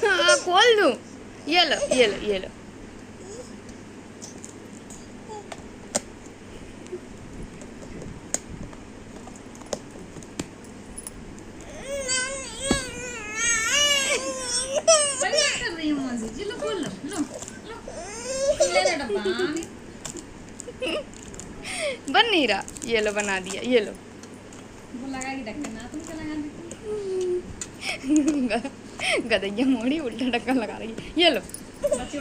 हाँ, खोल दूँ। ये लो ये लो ये लो। कर रही हूँ मौसी जी, लो खोल लो लो लो ले लो डब्बा। बन नहीं रहा। ये लो बना दिया, ये लो। वो लगा के ढक्कन ना तुम क्या लगा गधैया मोड़ी उल्टा ढक्कन लगा रही है। ये लो। बच्चे